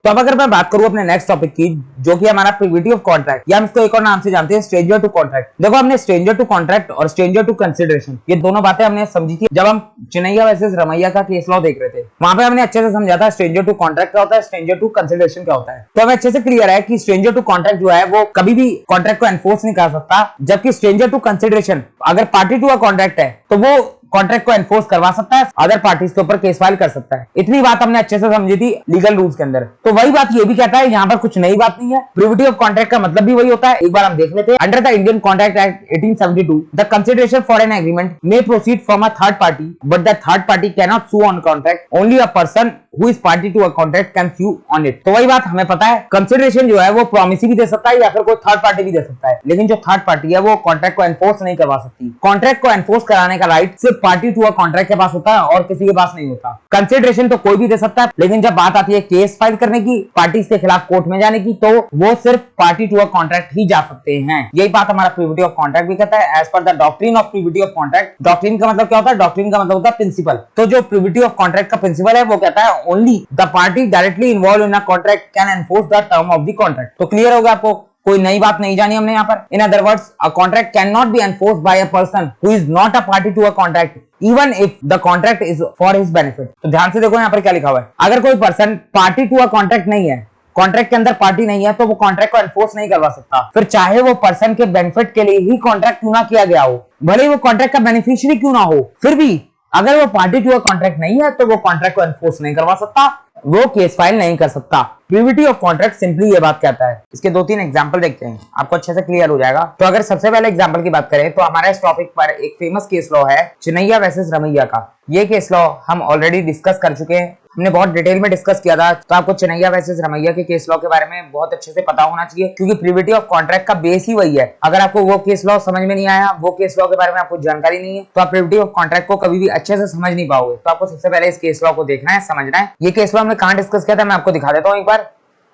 तो अब अगर मैं बात करूं अपने नेक्स्ट टॉपिक की, जो कि हमारा प्रिविटी ऑफ कॉन्ट्रैक्ट, या हम इसको एक और नाम से जानते हैं स्ट्रेंजर टू कॉन्ट्रैक्ट। देखो हमने स्ट्रेंजर टू कॉन्ट्रैक्ट और स्ट्रेंजर टू कंसिडरेशन, ये दोनों बातें हमने समझी थी जब हम चिनैया वर्सेस रमैया का केस लॉ देख रहे थे। वहां पे हमने अच्छे से समझा था स्ट्रेंजर टू कॉन्ट्रैक्ट क्या होता है, स्ट्रेंजर टू कंसिडरेशन क्या होता है। तो हमें अच्छे से क्लियर है कि स्ट्रेंजर टू कॉन्ट्रैक्ट जो है वो कभी भी कॉन्ट्रैक्ट को एनफोर्स नहीं कर सकता, जबकि स्ट्रेंजर टू कंसिडरेशन अगर पार्टी टू अ कॉन्ट्रैक्ट है तो वो कॉन्ट्रैक्ट को एनफोर्स करवा सकता है, अदर पार्टीज के ऊपर केस फाइल कर सकता है। इतनी बात हमने अच्छे से समझी थी लीगल रूल्स के अंदर। तो वही बात ये भी कहता है, यहाँ पर कुछ नई बात नहीं है। प्रिविटी ऑफ कॉन्ट्रैक्ट का मतलब भी वही होता है, एक बार हम देख लेते हैं। Under the Indian contract act 1872 the consideration for an agreement may proceed from a third party, but the third party can not sue on contract, only a person who is party to a contract can sue on it. तो वही बात हमें पता है, consideration जो है वो promisee भी दे सकता है या फिर कोई थर्ड पार्टी भी दे सकता है, लेकिन जो थर्ड पार्टी है वो कॉन्ट्रैक्ट को एनफोर्स नहीं करवा सकती। कॉन्ट्रैक्ट को एनफोर्स कराने का राइट सिर्फ पार्टी टू अ कॉन्ट्रैक्ट के पास होता है और किसी के पास नहीं होता। कंसिडरेशन तो कोई भी दे सकता है, लेकिन जब बात आती है केस फाइल करने की, पार्टी के खिलाफ कोर्ट में जाने की, तो वो सिर्फ पार्टी टू अ कॉन्ट्रैक्ट ही जा सकते हैं। यही बात हमारा प्रिविटी ऑफ कॉन्ट्रैक्ट भी कहता है। As per the doctrine of privity of contract, doctrine का मतलब क्या होता है, डॉक्ट्रिन का मतलब होता है प्रिंसिपल। तो जो प्रिविटी ऑफ कॉन्ट्रैक्ट का प्रिंसिपल है वो कहता है only the party directly involve in a contract can enforce the term of the contract. तो क्लियर होगा आपको, कोई नई बात नहीं जानी हमने यहाँ पर। In other words, a contract can not be enforced by a person who is not a party to a contract even if the contract is for his benefit. तो ध्यान से देखो यहाँ पर क्या लिखा हुआ है, अगर कोई person party to a contract नहीं है, कॉन्ट्रैक्ट के अंदर पार्टी नहीं है, तो वो कॉन्ट्रैक्ट को एनफोर्स नहीं करवा सकता, फिर चाहे वो पर्सन के बेनिफिट के लिए ही कॉन्ट्रैक्ट क्यों ना किया गया हो, भले ही वो कॉन्ट्रैक्ट का बेनिफिशियरी क्यों ना हो, फिर भी अगर वो पार्टी टू अ कॉन्ट्रैक्ट नहीं है तो वो कॉन्ट्रैक्ट को एनफोर्स नहीं करवा सकता, वो केस फाइल नहीं कर सकता। प्रिविटी ऑफ कॉन्ट्रैक्ट सिंपली ये बात कहता है। इसके दो तीन एग्जांपल देखते हैं, आपको अच्छे से क्लियर हो जाएगा। तो अगर सबसे पहले एग्जांपल की बात करें तो हमारा इस टॉपिक पर एक फेमस केस लॉ है चिनैया वर्सेस रमैया का। ये केस लॉ हम ऑलरेडी डिस्कस कर चुके हैं, हमने बहुत डिटेल में डिस्कस किया था। तो आपको चिनैया वर्सेस रमैया के केस लॉ के बारे में बहुत अच्छे से पता होना चाहिए, क्योंकि प्रिविटी ऑफ कॉन्ट्रैक्ट का बेस ही वही है। अगर आपको वो केस लॉ समझ में नहीं आया, वो केस लॉ के बारे में आपको जानकारी नहीं है, तो आप प्रिविटी ऑफ कॉन्ट्रैक्ट को कभी भी अच्छे से समझ नहीं पाओगे। तो आपको सबसे पहले इस केस लॉ को देखना है, समझना है। ये केस लॉ हमने कहां डिस्कस किया था, मैं आपको दिखा देता हूं एक बार।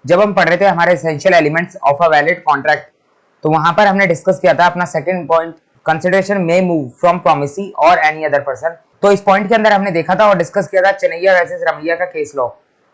जब हम पढ़ रहे थे हमारे essential elements of a valid contract, तो वहां पर हमने डिस्कस किया था अपना second point, consideration may move from promisee और एनी अदर पर्सन। तो इस पॉइंट के अंदर हमने देखा था और डिस्कस किया था चिनैया वर्सेस रमैया का केस लॉ।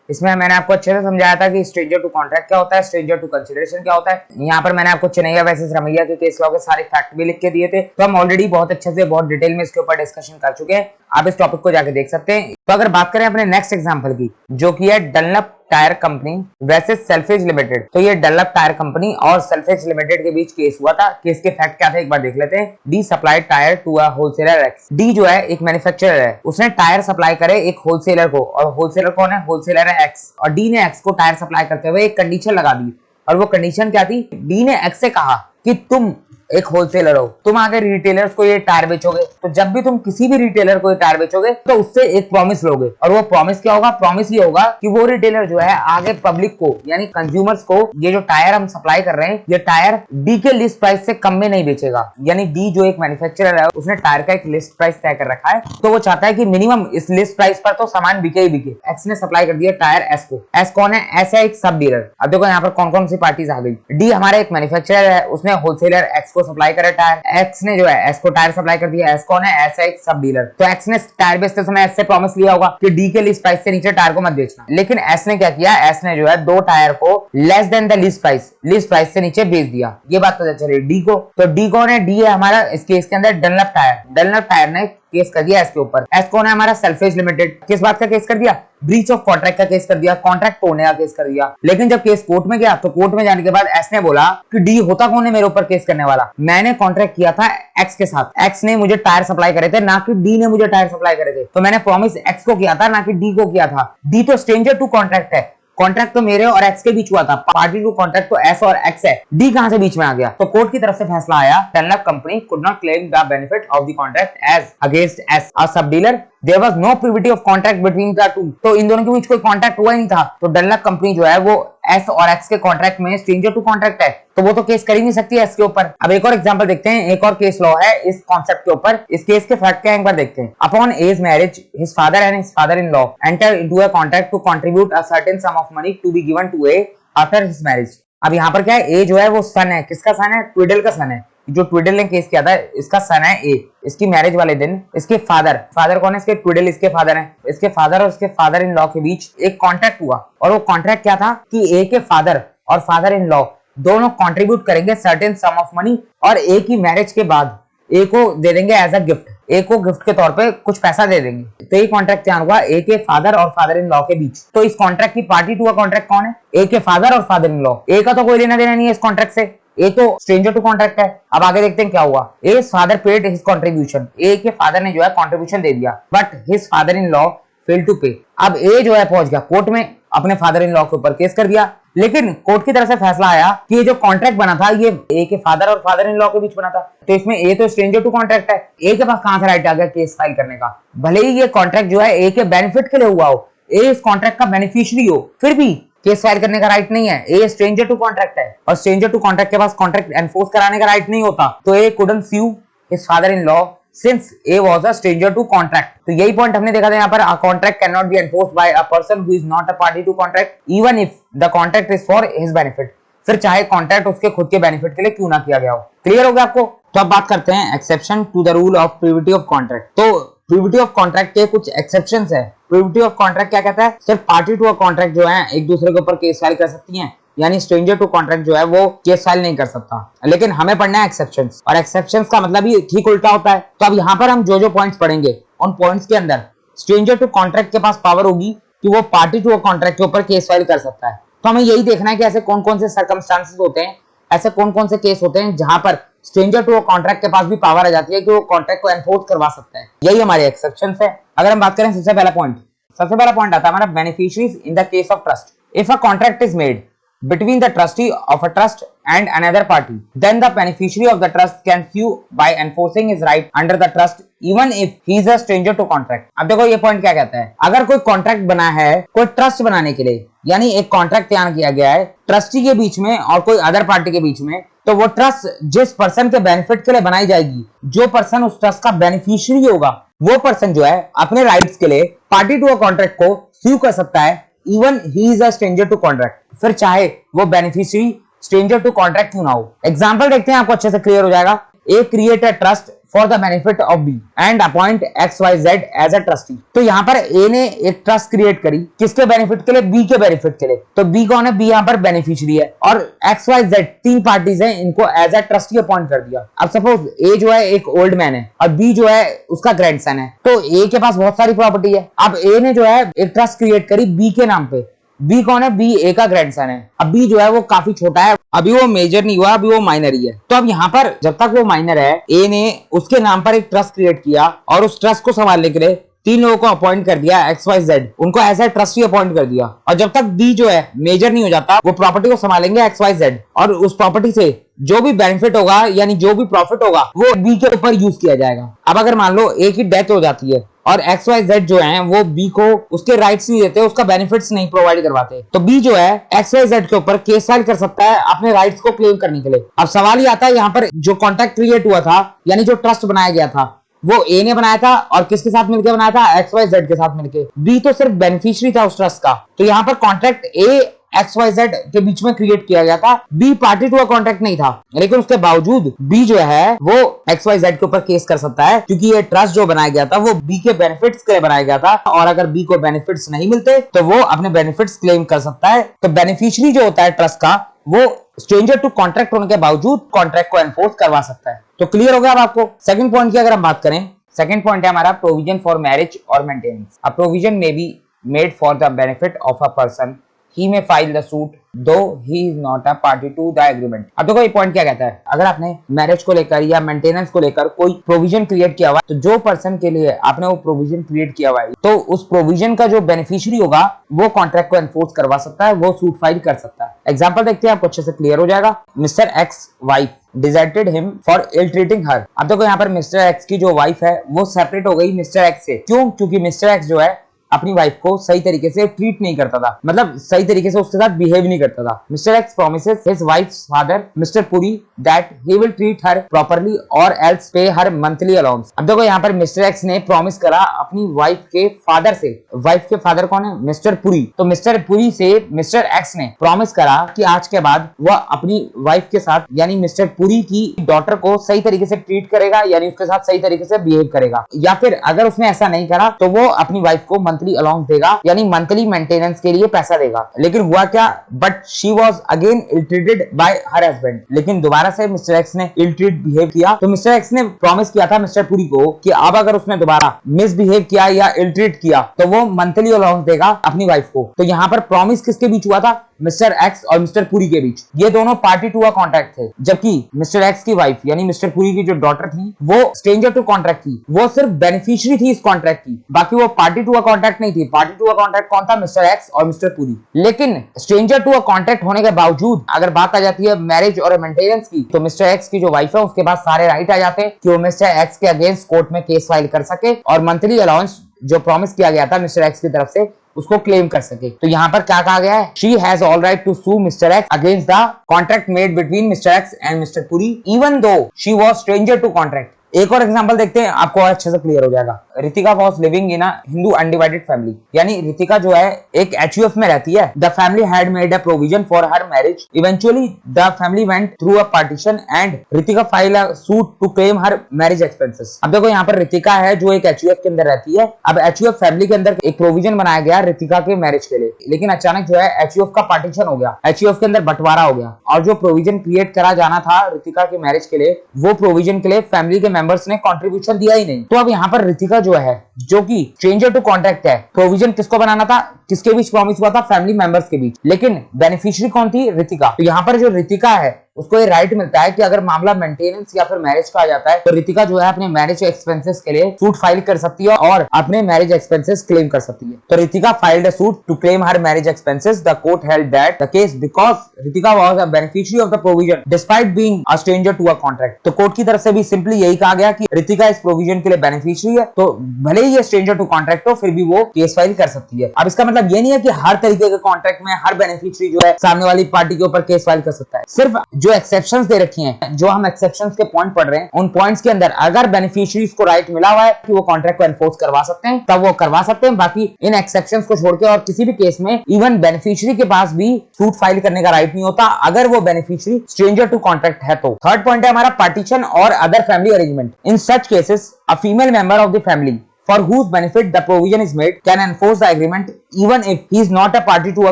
इसमें मैंने आपको अच्छे से समझाया था कि स्ट्रेंजर टू कॉन्ट्रैक्ट क्या होता है, स्ट्रेंजर टू कंसिडरेशन क्या होता है। यहाँ पर मैंने आपको चिनैया वर्सेस रमैया के केस लॉ के सारे फैक्ट भी लिख के दिए थे। तो हम ऑलरेडी बहुत अच्छे से बहुत डिटेल में इसके ऊपर डिस्कशन कर चुके हैं, आप इस टॉपिक को जाके देख सकते हैं। तो अगर बात करें अपने नेक्स्ट एग्जांपल की, जो कि है Dunlop tyre company versus Selfridge limited, तो ये डनलप टायर कंपनी और सेल्फेज लिमिटेड के बीच केस हुआ था। केस के फैक्ट क्या थे एक बार देख लेते हैं। D supplied tyre to a wholesaler X. D जो है एक मैन्युफैक्चरर है, उसने टायर सप्लाई करे एक होलसेलर को, और होलसेलर कौन है, होलसेलर है एक्स। और डी ने एक्स को टायर सप्लाई करते हुए एक कंडीशन लगा दी, और वो कंडीशन क्या थी, डी ने एक्स से कहा कि तुम एक होलसेलर हो, तुम आगे रिटेलर्स को ये टायर बेचोगे, तो जब भी तुम किसी भी रिटेलर को ये टायर बेचोगे तो उससे एक प्रॉमिस लोगे। और वो प्रॉमिस क्या होगा, प्रॉमिस ये होगा कि वो रिटेलर जो है आगे पब्लिक को यानी कंज्यूमर्स को ये जो टायर हम सप्लाई कर रहे हैं, ये टायर डी के लिस्ट प्राइस से कम में नहीं बेचेगा। यानी डी जो एक मैन्युफैक्चरर है, उसने टायर का एक लिस्ट प्राइस तय कर रखा है, तो वो चाहता है कि मिनिमम इस लिस्ट प्राइस पर तो सामान बिके ही बिके। एक्स ने सप्लाई कर दिया टायर एस को। एस कौन है, एस है एक सब डीलर। अब देखो यहाँ पर कौन कौन सी पार्टीज आ गई। डी हमारा एक मैन्युफैक्चरर है, उसने होलसेलर एक्स सप्लाई करे टायर, एक्स ने जो है एस को टायर सप्लाई कर दिया। एस कौन है, एस है एक सब डीलर। तो एक्स ने टायर बेचते समय एस से प्रॉमिस लिया होगा कि डी के लिस्ट प्राइस से नीचे टायर को मत बेचना, लेकिन एस ने क्या किया, एस ने जो है दो टायर को less than the list price से नीचे बेच दिया। ये बात पता चली डी को। तो डी कौन है, डी है हमारा इस केस के अंदर डनलप टायर। डनलप टायर ने केस कर दिया एस के ऊपर। एस कौन है, हमारा सेल्फेज लिमिटेड। किस बात का केस कर दिया, ब्रीच ऑफ कॉन्ट्रैक्ट का केस कर दिया, कॉन्ट्रैक्ट तोड़ने का केस कर दिया। लेकिन जब केस कोर्ट में गया तो कोर्ट में जाने के बाद एस ने बोला कि डी होता कौन है मेरे ऊपर केस करने वाला, मैंने कॉन्ट्रैक्ट किया था एक्स के साथ, एक्स ने मुझे टायर सप्लाई करे थे, ना कि डी ने मुझे टायर सप्लाई करे थे। तो मैंने प्रॉमिस एक्स को किया था, ना कि डी को किया था। डी तो स्ट्रेंजर टू कॉन्ट्रैक्ट है, कॉन्ट्रैक्ट तो मेरे और एक्स के बीच हुआ था, पार्टी टू कॉन्ट्रैक्ट तो एस और एक्स है, डी कहां से बीच में आ गया। तो कोर्ट की तरफ से फैसला आया, Dunlop company could not claim the benefit of the contract as against as a sub dealer, there was no privity of contract between the two. तो इन दोनों के बीच कोई कॉन्ट्रैक्ट हुआ ही नहीं था। तो डनलप कंपनी जो है वो एस और एक्स के कॉन्ट्रैक्ट में स्ट्रेंजर टू कॉन्ट्रैक्ट है, तो वो तो केस कर ही नहीं सकती एस के ऊपर। अब एक और एग्जांपल देखते हैं, एक और केस लॉ है इस कॉन्सेप्ट के ऊपर। इस केस के फैक्ट क्या है एक बार देखते हैं। Upon as marriage his father and his father in law enter into a contract to contribute a certain sum of money to be given to A after his marriage. अब यहाँ पर क्या है, ए जो है वो सन है, किसका सन है, ट्विडल का सन है। जो ट्विडल ने केस किया था, इसका सन है ए, इसकी मैरिज वाले दिन इसके फादर कौन है, इसके ट्विडल इसके फादर हैं, इसके फादर और इसके फादर इन लॉ के बीच एक कॉन्ट्रैक्ट हुआ और वो कॉन्ट्रैक्ट क्या था कि ए के फादर और फादर इन लॉ दोनों कंट्रीब्यूट करेंगे सर्टेन सम ऑफ मनी और ए की मैरिज के बाद ए को दे देंगे एज अ गिफ्ट, ए को गिफ्ट के तौर पे कुछ पैसा दे देंगे। तो ये कॉन्ट्रैक्ट तैयार हुआ ए के फादर और फादर इन लॉ के बीच। तो इस कॉन्ट्रैक्ट की पार्टी टू कॉन्ट्रैक्ट कौन है, ए के फादर और फादर इन लॉ। ए का तो कोई लेना देना नहीं है इस कॉन्ट्रैक्ट से, ए तो स्ट्रेंजर टू कॉन्ट्रैक्ट है। अब आगे देखते हैं क्या हुआ। A father paid his contribution, A के फादर ने जो है कंट्रीब्यूशन दे दिया, but his father in law fail to pay. अब ए जो है पहुंच गया कोर्ट में, अपने फादर इन लॉ के ऊपर केस कर दिया, लेकिन कोर्ट की तरफ से फैसला आया कि ये जो कॉन्ट्रैक्ट बना था ये ए के फादर और फादर इन लॉ के बीच बना था, तो इसमें ए तो स्ट्रेंजर टू कॉन्ट्रैक्ट है, ए के पास कहां से राइट आ गया केस फाइल करने का। भले ही ये कॉन्ट्रैक्ट जो है ए के बेनिफिट के लिए हुआ हो, ए इस कॉन्ट्रैक्ट का बेनिफिशियरी हो, फिर भी केस फाइल करने का राइट नहीं है। ए स्ट्रेंजर टू कॉन्ट्रैक्ट है और स्ट्रेंजर टू कॉन्ट्रैक्ट के पास कॉन्ट्रैक्ट एनफोर्स कराने का राइट नहीं होता, तो A couldn't sue his father in law since A was a stranger to contract। तो यही पॉइंट हमने देखा था यहाँ पर, a contract cannot be enforced by a person who is not a party to contract even if the contract is for his benefit। फिर चाहे contract उसके खुद के बेनिफिट के लिए क्यों ना किया गया हो। क्लियर हो गया आपको। तो अब बात करते हैं exception to the rule of privity of contract. तो प्रिविटी ऑफ कॉन्ट्रैक्ट के कुछ एक्सेप्शंस है। प्रिविटी ऑफ कॉन्ट्रैक्ट क्या कहता है, सिर्फ पार्टी टू अ कॉन्ट्रैक्ट जो है एक दूसरे के ऊपर केस फाइल कर सकती हैं, यानी स्ट्रेंजर टू कॉन्ट्रैक्ट जो है वो केस फाइल नहीं कर सकता, लेकिन हमें पढ़ना है एक्सेप्शंस, और एक्सेप्शंस का मतलब ही ठीक उल्टा होता है। तो अब यहाँ पर हम जो पॉइंट्स पढ़ेंगे उन पॉइंट्स के अंदर स्ट्रेंजर टू कॉन्ट्रैक्ट के पास पावर होगी कि वो पार्टी टू कॉन्ट्रैक्ट के ऊपर केस फाइल कर सकता है। तो हमें यही देखना है कि ऐसे कौन कौन से सर्कमस्टांसेस होते हैं, ऐसे कौन कौन से केस होते हैं जहां पर स्ट्रेंजर टू कॉन्ट्रैक्ट के पास भी पावर आ जाती है कि वो कॉन्ट्रैक्ट को एनफोर्स करवा सकता है। यही हमारे एक्सेप्शंस है। अगर हम बात करें सबसे पहला पॉइंट आता है हमारा beneficiaries in the case of trust. If a contract is made between the trustee of a trust and another party, then the beneficiary of the trust can sue by enforcing his right under the trust even if he is a stranger to contract। अब देखो ये point क्या कहता है, अगर कोई contract बना है कोई ट्रस्ट बनाने के लिए, यानी एक कॉन्ट्रैक्ट तैयार किया गया है ट्रस्टी के बीच में और कोई अदर पार्टी के बीच में, तो वो ट्रस्ट जिस पर्सन के बेनिफिट के लिए बनाई जाएगी, जो पर्सन उस ट्रस्ट का बेनिफिशियरी होगा, वो पर्सन जो है अपने राइट्स के लिए पार्टी टू अ कॉन्ट्रैक्ट को sue कर सकता है even he is a stranger to contract, फिर चाहे वो बेनिफिशियरी स्ट्रेंजर टू कॉन्ट्रैक्ट क्यों ना हो। एग्जांपल देखते हैं, आपको अच्छे से क्लियर हो जाएगा। A create a trust for the benefit of B and appoint XYZ as a trustee. तो यहाँ पर ए ने एक ट्रस्ट क्रिएट करी, किसके बेनिफिट के लिए, बी के बेनिफिट के लिए। तो बी कौन है, बी यहाँ पर बेनिफिशियरी है, और XYZ तीन पार्टीज हैं, इनको एज अ ट्रस्टी अपॉइंट कर दिया। अब सपोज ए जो है एक ओल्ड मैन है और बी जो है उसका ग्रैंडसन है, तो ए के पास बहुत सारी प्रॉपर्टी है। अब ए ने जो है एक ट्रस्ट क्रिएट करी बी के नाम पे। बी कौन है, बी ए का ग्रैंडसन है। अब बी जो है वो काफी छोटा है, अभी वो मेजर नहीं हुआ, अभी वो माइनर ही है। तो अब यहाँ पर जब तक वो माइनर है, ए ने उसके नाम पर एक ट्रस्ट क्रिएट किया और उस ट्रस्ट को संभालने के लिए तीन लोगों को अपॉइंट कर दिया XYZ, उनको ऐसा ट्रस्टी अपॉइंट कर दिया। और जब तक बी जो है मेजर नहीं हो जाता, वो प्रॉपर्टी को संभालेंगे XYZ, और उस प्रॉपर्टी से जो भी बेनिफिट होगा यानी जो भी प्रॉफिट होगा वो बी के ऊपर यूज किया जाएगा। अब अगर मान लो ए की डेथ हो जाती है और XYZ जो है वो बी को उसके राइट्स नहीं देते, उसका बेनिफिट्स नहीं प्रोवाइड करवाते, तो बी जो है XYZ के ऊपर केस फाइल कर सकता है अपने राइट्स को क्लेम करने के लिए। अब सवाल ये आता है यहाँ पर, जो कॉन्ट्रैक्ट क्रिएट हुआ था यानी जो ट्रस्ट बनाया गया था वो ए ने बनाया था और किसके साथ मिलकर बनाया था, XYZ के साथ मिलकर। बी तो सिर्फ बेनिफिशियरी था उस ट्रस्ट का। तो यहाँ पर कॉन्ट्रैक्ट ए XYZ के बीच में क्रिएट किया गया था, B party to a contract नहीं था, लेकिन उसके बावजूद बी जो है वो XYZ के ऊपर केस कर सकता है, क्योंकि ये ट्रस्ट जो बनाया गया था वो बी के बेनिफिट्स के लिए बनाया गया था, और अगर बी को बेनिफिट्स नहीं मिलते तो वो अपने बेनिफिट्स क्लेम कर सकता है। तो बेनिफिशियरी जो होता है ट्रस्ट का, वो स्ट्रेंजर टू कॉन्ट्रैक्ट होने के बावजूद कॉन्ट्रैक्ट को एनफोर्स करवा सकता है। तो क्लियर हो गया अब आपको। सेकंड पॉइंट की अगर हम बात करें, सेकंड पॉइंट है हमारा प्रोविजन फॉर मैरिज और maintenance. A provision may be made for the benefit of a person, he may file the suit though he is not a party to the agreement। अब देखो ये point क्या कहता है, अगर आपने मैरिज को लेकर या मेंटेनेंस को लेकर कोई प्रोविजन क्रिएट किया हुआ है, तो जो पर्सन के लिए आपने वो प्रोविजन क्रिएट किया हुआ है, तो उस प्रोविजन का जो बेनिफिशियरी होगा वो कॉन्ट्रैक्ट को एनफोर्स करवा सकता है, वो सूट फाइल कर सकता है। एग्जाम्पल देखते हैं, आपको अच्छे से क्लियर हो जाएगा। Mister X wife deserted him for ill treating her. अब देखो यहाँ पर मिस्टर एक्स की जो वाइफ है वो सेपरेट हो गई मिस्टर एक्स से। क्यों? क्योंकि मिस्टर एक्स जो है अपनी वाइफ को सही तरीके से ट्रीट नहीं करता था, मतलब सही तरीके से उसके साथ बिहेव नहीं करता था। Mister x promises his wives father mister Puri that he will treat her properly और एल्स पे हर मंथली अलाउंस। अब देखो यहाँ पर मिस्टर एक्स ने प्रॉमिस करा अपनी वाइफ के फादर से, वाइफ के फादर कौन है? मिस्टर पुरी। तो मिस्टर पुरी से मिस्टर एक्स ने प्रॉमिस करा कि आज के बाद वह अपनी वाइफ के साथ यानी मिस्टर पुरी की डॉटर को सही तरीके से ट्रीट करेगा, यानी उसके साथ सही तरीके से बिहेव करेगा, या फिर अगर उसने ऐसा नहीं करा तो वो अपनी वाइफ को मंथली अलाउंस देगा, यानी मंथली मेंटेनेंस के लिए पैसा देगा। लेकिन हुआ क्या? But she was again ill treated by her husband. लेकिन दोबारा से मिस्टर एक्स ने इल ट्रीट बिहेव किया। तो मिस्टर एक्स ने प्रॉमिस किया था मिस्टर पुरी को कि अब अगर उसने दोबारा मिसबिहेव किया या इल ट्रीट किया तो वो मंथली अलाउंस देगा अपनी वाइफ को। तो यहाँ पर प्रॉमिस किसके बीच हुआ था? मिस्टर एक्स और मिस्टर पुरी के बीच। ये दोनों पार्टी टू अ कॉन्ट्रैक्ट थे, जबकि मिस्टर एक्स की वाइफ यानी मिस्टर पुरी की जो डॉटर थी वो स्ट्रेंजर टू कॉन्ट्रैक्ट थी, वो सिर्फ बेनिफिशियरी थी इस कॉन्ट्रैक्ट की, बाकी वो पार्टी टू अ कॉन्ट्रैक्ट नहीं थी। पार्टी टू अ कॉन्ट्रैक्ट कौन था? मिस्टर एक्स और मिस्टर पुरी। लेकिन स्ट्रेंजर टू अ कॉन्ट्रैक्ट होने के बावजूद अगर बात आ जाती है मैरिज और मेंटेनेंस की, तो मिस्टर एक्स की जो वाइफ है उसके पास सारे राइट आ जाते हैं कि वो मिस्टर एक्स के अगेंस्ट कोर्ट में केस फाइल कर सके और मंथली अलाउंस जो प्रॉमिस किया गया था मिस्टर एक्स की तरफ से उसको क्लेम कर सके। तो यहाँ पर क्या कहा गया है? She has all right to sue mister X against the contract made between mister X and mister Puri even though she was stranger to contract. एक और एग्जांपल देखते हैं, आपको और अच्छे से क्लियर हो जाएगा। Ritika was living in a Hindu undivided family, यानी रितिका जो है एक HUF में रहती है। The family had made a provision for her marriage. Eventually the family went through a partition and Ritika file a suit to claim her marriage expenses. अब देखो यहाँ पर रितिका है जो एक HUF के अंदर रहती है। अब HUF फैमिली के अंदर एक प्रोविजन बनाया गया रितिका के मैरिज के लिए, लेकिन अचानक जो है HUF का पार्टीशन हो गया, HUF के अंदर बंटवारा हो गया और जो प्रोविजन क्रिएट करा जाना था रितिका के मैरिज के लिए, वो प्रोविजन के लिए फैमिली के मेंबर्स ने कंट्रीब्यूशन दिया ही नहीं। तो अब यहाँ पर रितिका जो है जो कि स्ट्रेंजर टू कॉन्ट्रैक्ट है, प्रोविजन किसको बनाना था? किसके बीच प्रॉमिस हुआ था? फैमिली मेंबर्स के बीच। लेकिन बेनिफिशियरी कौन थी? रितिका। तो यहाँ पर जो रितिका है उसको ये राइट मिलता है कि अगर मामला मेंटेनेंस या फिर मैरिज का आ जाता है तो रितिका जो है अपने मैरिज एक्सपेंसेस के लिए सूट फाइल कर सकती है और अपने मैरिज एक्सपेंसेस क्लेम कर सकती है। तो Ritika filed a suit to claim her marriage expenses. The court held that the case because Ritika was a beneficiary of the provision despite being a stranger to a contract. तो court की तरफ से भी simply यही कहा गया कि रितिका इस प्रोविजन के लिए बेनिफिशियरी है, तो भले ही ये स्ट्रेंजर टू कॉन्ट्रैक्ट हो फिर भी वो केस फाइल कर सकती है। अब इसका मतलब ये नहीं है कि हर तरीके के कॉन्ट्रैक्ट में हर बेनिफिशियरी जो है सामने वाली पार्टी के ऊपर केस फाइल कर सकता है। सिर्फ जो एक्सेप्शंस दे रखी हैं, जो हम एक्सेप्शंस के पॉइंट पढ़ रहे हैं, उन पॉइंट्स के अंदर अगर बेनिफिशियरीज को राइट मिला हुआ है कि वो कॉन्ट्रैक्ट को एनफोर्स करवा सकते हैं तब वो करवा सकते हैं। बाकी इन एक्सेप्शंस को छोड़ के और किसी भी केस में इवन बेनिफिशियरी के पास भी सूट फाइल करने का राइट नहीं होता अगर वो बेनिफिशियरी स्ट्रेंजर टू कॉन्ट्रैक्ट है। तो थर्ड पॉइंट है हमारा पार्टीशन और other family arrangement. In such cases a female member of the family for whose benefit the provision is made can enforce the agreement even if he is not a party to a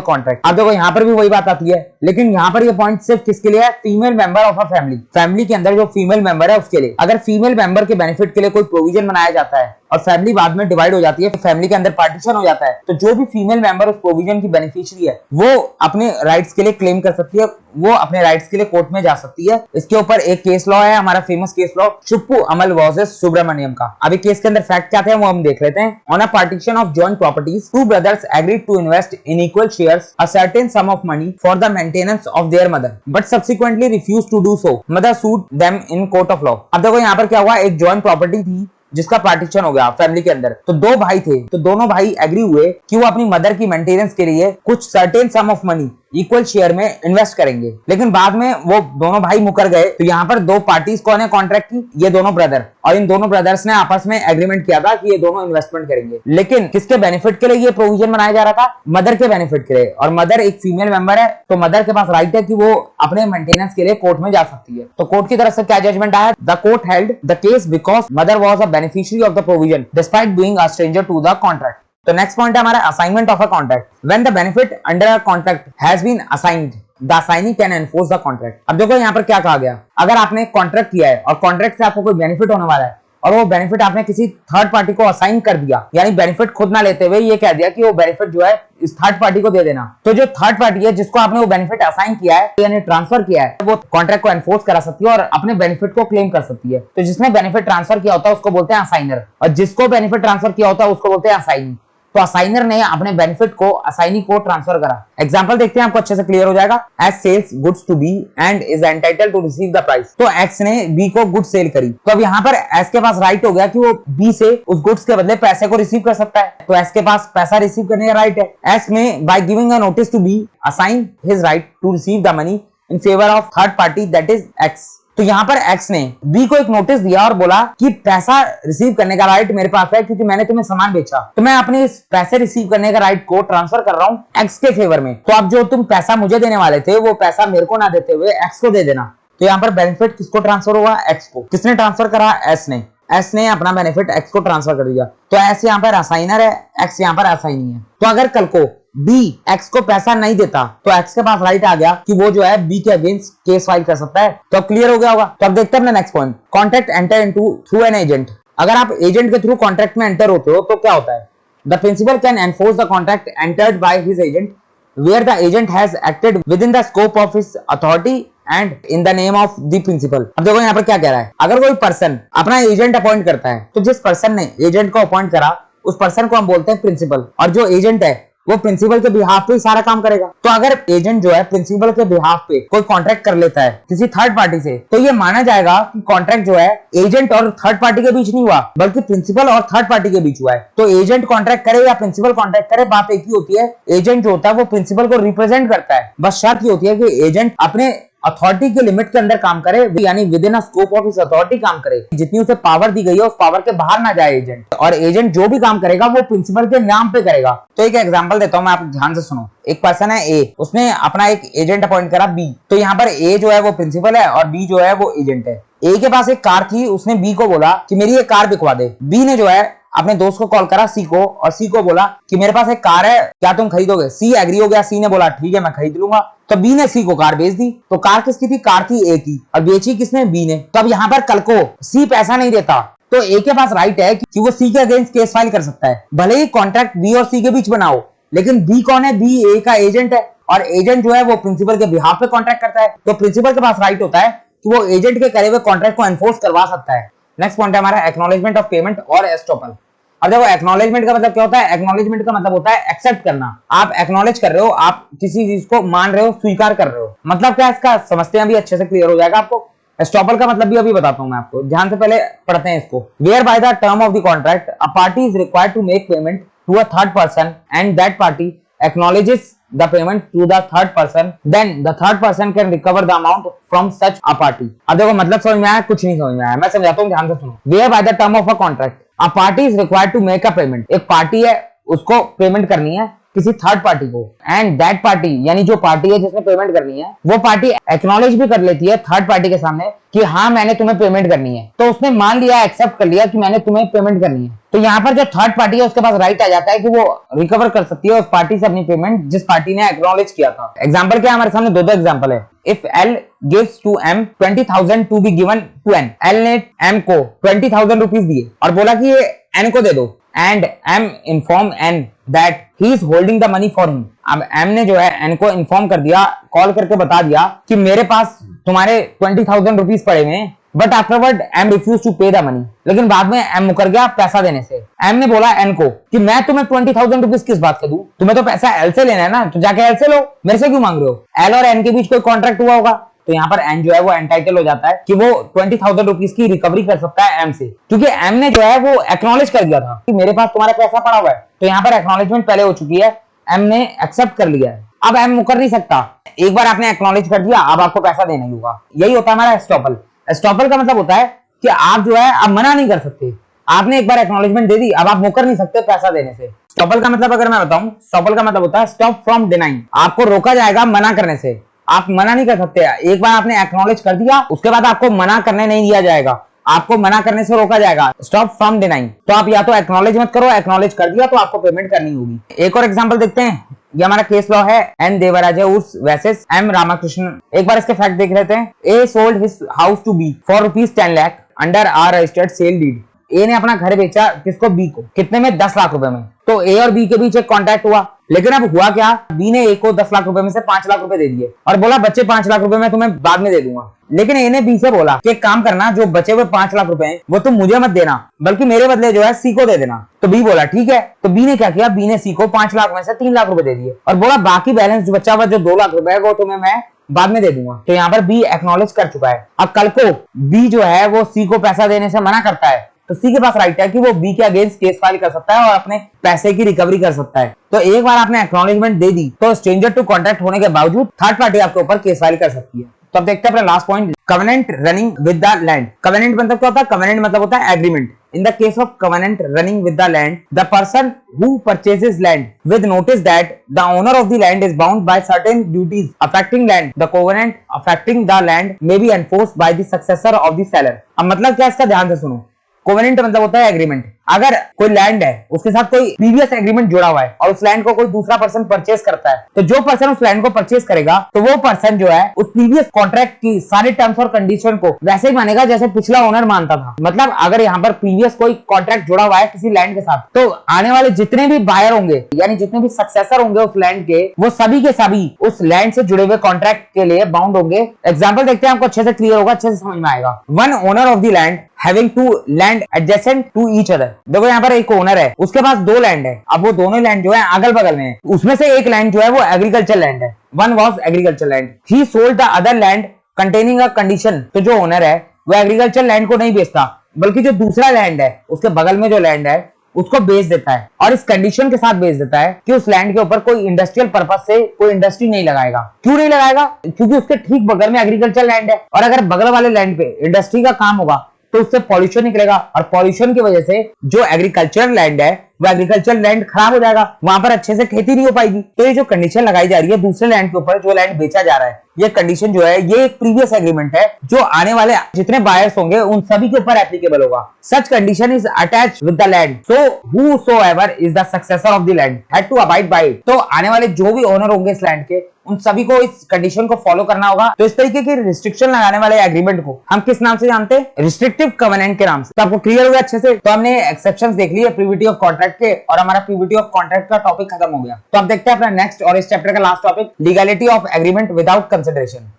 contract। अब देखो यहाँ पर भी वही बात आती है, लेकिन यहाँ पर ये पॉइंट सिर्फ किसके लिए है? Female member of a family. Family के अंदर जो फीमेल मेंबर है उसके लिए। अगर फीमेल मेंबर के बेनिफिट के लिए कोई प्रोविजन बनाया जाता है और फैमिली बाद में डिवाइड हो जाती है, फैमिली के अंदर पार्टीशन हो जाता है, तो जो भी फीमेल मेंबर उस प्रोविजन की बेनिफिशियरी है वो अपने राइट्स के लिए क्लेम कर सकती है, वो अपने राइट्स के लिए कोर्ट में जा सकती है। इसके ऊपर एक केस लॉ है, हमारा फेमस केस लॉ चुप्पू अमल वर्सेस सुब्रमण्यम का। अभी केस के अंदर फैक्ट क्या थे वो हम देख लेते हैं। On a partition of joint properties, two brothers agreed to invest in equal shares a certain sum of money for the maintenance of their mother but subsequently refuse to do so. Mother sued them in court of law. अब देखो यहाँ पर क्या हुआ, एक joint property थी जिसका partition हो गया फैमिली के अंदर, तो दो भाई थे, तो दोनों भाई एग्री हुए कि वो अपनी मदर की मेंटेनेंस के लिए कुछ certain sum of money equal share में इन्वेस्ट करेंगे। लेकिन बाद में वो दोनों भाई मुकर गए। तो यहाँ पर दो पार्टीज कौन है कॉन्ट्रैक्ट की? ये दोनों ब्रदर। और इन दोनों ब्रदर्स ने आपस में एग्रीमेंट किया था कि ये दोनों इन्वेस्टमेंट करेंगे। लेकिन किसके बेनिफिट के लिए ये प्रोविजन बनाया जा रहा था? मदर के बेनिफिट के लिए। और मदर एक फीमेल मेंबर है, तो मदर के पास राइट है कि वो अपने मेंटेनेंस के लिए कोर्ट में जा सकती है। तो कोर्ट की तरफ से क्या जजमेंट आया? The court held the case because mother was a beneficiary of the provision despite being a stranger to the contract. तो नेक्स्ट पॉइंट है हमारा assignment of a contract. When the benefit under a contract has been assigned the assignee can enforce the contract. अब देखो यहाँ पर क्या कहा गया, अगर आपने कॉन्ट्रैक्ट किया है और कॉन्ट्रैक्ट से आपको कोई बेनिफिट होने वाला है और वो बेनिफिट आपने किसी थर्ड पार्टी को असाइन कर दिया, यानी बेनिफिट खुद ना लेते हुए ये कह दिया कि वो बेनिफिट जो है इस थर्ड पार्टी को दे देना, तो जो थर्ड पार्टी है जिसको आपने वो बेनिफिट असाइन किया है यानी ट्रांसफर किया है, वो कॉन्ट्रैक्ट को एनफोर्स करा सकती है और अपने बेनिफिट को क्लेम कर सकती है। तो जिसने बेनिफिट ट्रांसफर किया होता है उसको बोलते हैं असाइनर, और जिसको बेनिफिट ट्रांसफर किया होता है उसको बोलते हैं असाइनी। तो असाइनर ने अपने बेनिफिट को असाइनी को ट्रांसफर करा। एग्जांपल देखते हैं, आपको अच्छे से क्लियर हो जाएगा। S sells goods to B and is entitled to receive the price. तो एक्स ने बी को गुड्स सेल करी, तो अब यहाँ पर एस के पास राइट हो गया कि वो बी से उस गुड्स के बदले पैसे को रिसीव कर सकता है। तो एस के पास पैसा रिसीव करने का राइट है। एस में by giving a notice to B assign his right to receive the money in favour of third party that is X. तो यहाँ पर एक्स ने बी को एक नोटिस दिया और बोला कि पैसा रिसीव करने का राइट मेरे पास है क्योंकि मैंने तुम्हें सामान बेचा, तो मैं अपने इस पैसे रिसीव करने का राइट को ट्रांसफर कर रहा हूँ एक्स के फेवर में। तो अब जो तुम पैसा मुझे देने वाले थे वो पैसा मेरे को ना देते हुए एक्स को दे देना। तो यहाँ पर बेनिफिट किसको ट्रांसफर हुआ? एक्स को। किसने ट्रांसफर करा? एस ने। एस ने अपना बेनिफिट एक्स को ट्रांसफर कर दिया। तो एस यहाँ पर असाइनर है, एक्स यहाँ पर असाइनी है। तो अगर कल को बी एक्स को पैसा नहीं देता तो एक्स के पास राइट आ गया कि वो जो है बी के अगेंस्ट केस फाइल कर सकता है। तो अब क्लियर हो गया होगा। तो अब देखते हैं अपना next point, contract enter into through an agent. अगर आप एजेंट के थ्रू कॉन्ट्रैक्ट में एंटर होते हो तो क्या होता है? The principal can enforce the contract entered by his agent where the agent has acted within the scope of his authority and in the name of the principal। अब देखो यहाँ पर क्या कह रहा है, अगर कोई पर्सन अपना एजेंट अपॉइंट करता है तो जिस पर्सन ने एजेंट को अपॉइंट करा उस पर्सन को हम बोलते हैं प्रिंसिपल, और जो एजेंट है वो प्रिंसिपल के बिहाफ पे ही सारा काम करेगा। तो अगर एजेंट जो है प्रिंसिपल के बिहाफ पे कोई कॉन्ट्रैक्ट कर लेता है किसी थर्ड पार्टी से, तो ये माना जाएगा कि कॉन्ट्रैक्ट जो है एजेंट और थर्ड पार्टी के बीच नहीं हुआ बल्कि प्रिंसिपल और थर्ड पार्टी के बीच हुआ है। तो एजेंट कॉन्ट्रैक्ट करे या प्रिंसिपल कॉन्ट्रैक्ट करे, बात एक ही होती है, एजेंट जो होता है वो प्रिंसिपल को रिप्रेजेंट करता है। बस शर्त ये होती है कि एजेंट अपने अथॉरिटी के लिमिट के अंदर काम करे, यानी with in a scope of his authority काम करे। जितनी उसे पावर दी गई है उस पावर के बाहर ना जाए एजेंट, और एजेंट जो भी काम करेगा वो प्रिंसिपल के नाम पे करेगा। तो एक एग्जांपल देता हूं मैं, आप ध्यान से सुनो। एक पर्सन है ए, उसने अपना एक एजेंट अपॉइंट करा बी। तो यहाँ पर ए जो है वो प्रिंसिपल है और बी जो है वो एजेंट है। ए के पास एक कार थी, उसने बी को बोला कि मेरी ये कार बिकवा दे। बी ने जो है अपने दोस्त को कॉल करा सी को, और सी को बोला कि मेरे पास एक कार है, क्या तुम खरीदोगे? सी एग्री हो गया, सी ने बोला ठीक है मैं खरीद लूंगा। तो बी ने सी को कार बेच दी। तो कार किसकी थी? कार थी ए की, और बेची किसने? बी ने। तो अब यहाँ पर कल को सी पैसा नहीं देता तो ए के पास राइट है कि वो सी के अगेंस्ट केस फाइल कर सकता है। भले ही कॉन्ट्रैक्ट बी और सी के बीच बनाओ, लेकिन बी कौन है? बी ए का एजेंट है, और एजेंट जो है वो प्रिंसिपल के बिहाफ पे कॉन्ट्रैक्ट करता है। तो प्रिंसिपल के पास राइट होता है कि वो एजेंट के करे हुए कॉन्ट्रैक्ट को एनफोर्स करवा सकता है। नेक्स्ट पॉइंट है हमारा एक्नॉलेजमेंट ऑफ पेमेंट और एस्टॉपल। अब देखो एक्नॉलेजमेंट का मतलब क्या होता है? एक्नॉलेजमेंट का मतलब होता है एक्सेप्ट करना। आप एक्नॉलेज कर रहे हो, आप किसी चीज को मान रहे हो, स्वीकार कर रहे हो। मतलब क्या इसका समझते हैं, अभी अच्छे से क्लियर हो जाएगा आपको। एस्टॉपल का मतलब भी अभी बताता हूं मैं आपको, ध्यान से पहले पढ़ते हैं इसको। Where by the term of the contract a party is required to make payment to a third person and that party acknowledges the payment to the third person, then the third person can recover the amount from such a party। अब देखो मतलब समझ में आया? कुछ नहीं समझ में आया, मैं समझाता हूँ, ध्यान से सुनो। Where by the term of a contract a party is required to make a payment। एक पार्टी है, उसको पेमेंट करनी है किसी थर्ड पार्टी को, एंड दैट पार्टी यानी जो पार्टी है जिसने पेमेंट करनी है वो पार्टी एक्नॉलेज भी कर लेती है थर्ड पार्टी के सामने कि हाँ मैंने तुम्हें पेमेंट करनी है। तो उसने मान लिया, एक्सेप्ट कर लिया कि मैंने तुम्हें पेमेंट करनी है। तो यहाँ पर जो थर्ड पार्टी है उसके पास राइट आ जाता है कि वो रिकवर कर सकती है उस पार्टी से अपनी पेमेंट जिस पार्टी ने एक्नॉलेज किया था। एग्जाम्पल क्या है हमारे सामने? दो एग्जाम्पल है। If L gives to M 20,000 to be given to N, L ने एम को 20,000 रुपीज दिए और बोला कि ये एन को दे दो, and M inform N that he is holding the money for him. अब एम ने जो है एन को इन्फॉर्म कर दिया, कॉल करके बता दिया कि मेरे पास तुम्हारे 20,000 रुपीज पड़े हुए हैं, but afterward M refuse to pay the money. लेकिन बाद में एम मुकर गया पैसा देने से। एम ने बोला एन को कि मैं तुम्हें 20,000 रुपीज किस बात का दूं, तुम्हें तो पैसा एल से लेना है ना, तो जाके एल से लो, मेरे से क्यों मांग रहे हो? एल और एन के बीच कोई कॉन्ट्रैक्ट हुआ होगा, तो यहाँ पर एन जो है वो एंटाइटल हो जाता है कि वो 20,000 रुपीज की रिकवरी कर सकता है एम से, क्योंकि एम ने जो है वो एक्नॉलेज कर दिया था कि मेरे पास तुम्हारा पैसा पड़ा हुआ है। तो यहाँ पर एक्नॉलेजमेंट पहले हो चुकी है, एम ने एक्सेप्ट कर लिया है। अब एम मुकर नहीं सकता, एक बार आपने एक्नॉलेज कर दिया, अब आपको पैसा देना ही होगा। यही होता है हमारा एस्टॉपल। एस्टॉपल का मतलब होता है कि आप जो है आप मना नहीं कर सकते, आपने एक बार एक्नॉलेजमेंट दे दी, अब आप मुकर नहीं सकते पैसा देने से। स्टॉपल का मतलब अगर मैं बताऊं, स्टॉपल का मतलब होता है स्टॉप फ्रॉम डिनाइंग। आपको रोका जाएगा मना करने से, आप मना नहीं कर सकते। एक बार आपने एक्नॉलेज कर दिया उसके बाद आपको मना करने नहीं दिया जाएगा, आपको मना करने से रोका जाएगा। Stop from denying. तो आप या तो एक्नॉलेज मत करो, एक्नॉलेज कर दिया तो आपको पेमेंट करनी होगी। एक और एग्जांपल देखते हैं, ये हमारा केस लॉ है N Devaraj versus M Ramakrishna. एक बार इसके फैक्ट देख लेते हैं। A sold his house to B for ₹10 lakh under a registered sale deed. A ने अपना घर बेचा किसको, बी को, कितने में, 10 लाख रुपए में। तो ए और बी के बीच एक कॉन्ट्रैक्ट हुआ, लेकिन अब हुआ क्या, बी ने ए को 10 लाख रुपए में से 5 लाख रुपए दे दिए और बोला बच्चे 5 लाख रुपए मैं तुम्हें बाद में दे दूंगा। लेकिन ए ने बी से बोला कि एक काम करना, जो बचे हुए 5 लाख रुपए हैं वो तुम मुझे मत देना, बल्कि मेरे बदले जो है सी को दे देना। तो बी बोला ठीक है। तो बी ने क्या किया, बी ने सी को 5 लाख में से 3 लाख रुपए दे दिए और बोला बाकी बैलेंस जो बचा हुआ जो 2 लाख रुपए है वो तुम्हें मैं बाद में दे दूंगा। तो यहाँ पर बी एक्नॉलेज कर चुका है। अब कल को बी जो है वो सी को पैसा देने से मना करता है तो सी के पास राइट है कि वो बी के अगेंस्ट केस फाइल कर सकता है और अपने पैसे की रिकवरी कर सकता है। तो एक बार आपने एक्नॉलेजमेंट दे दी तो स्ट्रेंजर टू कॉन्ट्रैक्ट होने के बावजूद थर्ड पार्टी आपके ऊपर केस फाइल कर सकती है। तो अब देखते हैं अपना last point, covenant running with the land. Covenant मतलब क्या होता है, कवेनेंट मतलब होता है agreement. In the case of covenant running with the land, the person who purchases land with notice that the owner of the land is bound by certain duties affecting land, the covenant affecting the land may be enforced by the successor of the seller। अब मतलब क्या, इसका ध्यान से सुनो। Covenant मतलब होता है एग्रीमेंट। अगर कोई लैंड है उसके साथ कोई प्रीवियस एग्रीमेंट जुड़ा हुआ है और उस लैंड को कोई दूसरा पर्सन परचेस करता है, तो जो पर्सन उस लैंड को परचेस करेगा तो वो पर्सन जो है उस प्रीवियस कॉन्ट्रैक्ट की सारे टर्म्स और कंडीशन को वैसे ही मानेगा जैसे पिछला ओनर मानता था। मतलब अगर यहाँ पर प्रीवियस कोई कॉन्ट्रैक्ट जुड़ा हुआ है किसी लैंड के साथ, तो आने वाले जितने भी बायर होंगे यानी जितने भी सक्सेसर होंगे उस लैंड के, वो सभी के सभी उस लैंड से जुड़े हुए कॉन्ट्रैक्ट के लिए बाउंड होंगे। एग्जाम्पल देखते हैं, आपको अच्छे से क्लियर होगा, अच्छे से समझ में आएगा। One owner of the land having two land adjacent to each other. देखो यहाँ पर एक ओनर है, उसके पास 2 लैंड है। अब वो दोनों लैंड जो है अगल बगल में है, उसमें से एक लैंड जो है वो एग्रीकल्चर लैंड है। One was agriculture land, he sold the other land containing a condition. तो जो ओनर है वो एग्रीकल्चर लैंड को नहीं बेचता, बल्कि जो दूसरा लैंड है उसके बगल में जो लैंड है उसको बेच देता है और इस कंडीशन के साथ बेच देता है कि उस लैंड के ऊपर कोई इंडस्ट्रियल पर्पस से कोई इंडस्ट्री नहीं लगाएगा। क्यों नहीं लगाएगा, क्योंकि उसके ठीक बगल में एग्रीकल्चर लैंड है और अगर बगल वाले लैंड पे इंडस्ट्री का काम होगा तो उससे पॉल्यूशन निकलेगा और पॉल्यूशन की वजह से जो एग्रीकल्चर लैंड है वो एग्रीकल्चर लैंड खराब हो जाएगा, वहां पर अच्छे से खेती नहीं हो पाएगी। तो ये जो कंडीशन लगाई जा रही है दूसरे लैंड के ऊपर जो लैंड बेचा जा रहा है, ये कंडीशन जो है ये एक प्रीवियस एग्रीमेंट है जो आने वाले जितने बायर्स होंगे उन सभी के ऊपर एप्लीकेबल होगा। Such condition is attached with the land, so whosoever is the successor of the land had to abide by it. तो आने वाले जो भी ओनर होंगे इस लैंड के उन सभी को इस कंडीशन को फॉलो करना होगा। तो इस तरीके की रिस्ट्रिक्शन लगाने वाले एग्रीमेंट को हम किस नाम से जानते हैं, रिस्ट्रिक्टिव कवेनेंट के नाम से। तो आपको क्लियर हो गया अच्छे से। तो हमने एक्सेप्शंस देख लिए प्रीविटी ऑफ कॉन्ट्रैक्ट के और हमारा प्रीविटी ऑफ कॉन्ट्रैक्ट का टॉपिक खत्म हो गया। तो अब देखते हैं अपना नेक्स्ट और इस चैप्टर का last topic, legality of agreement without consideration.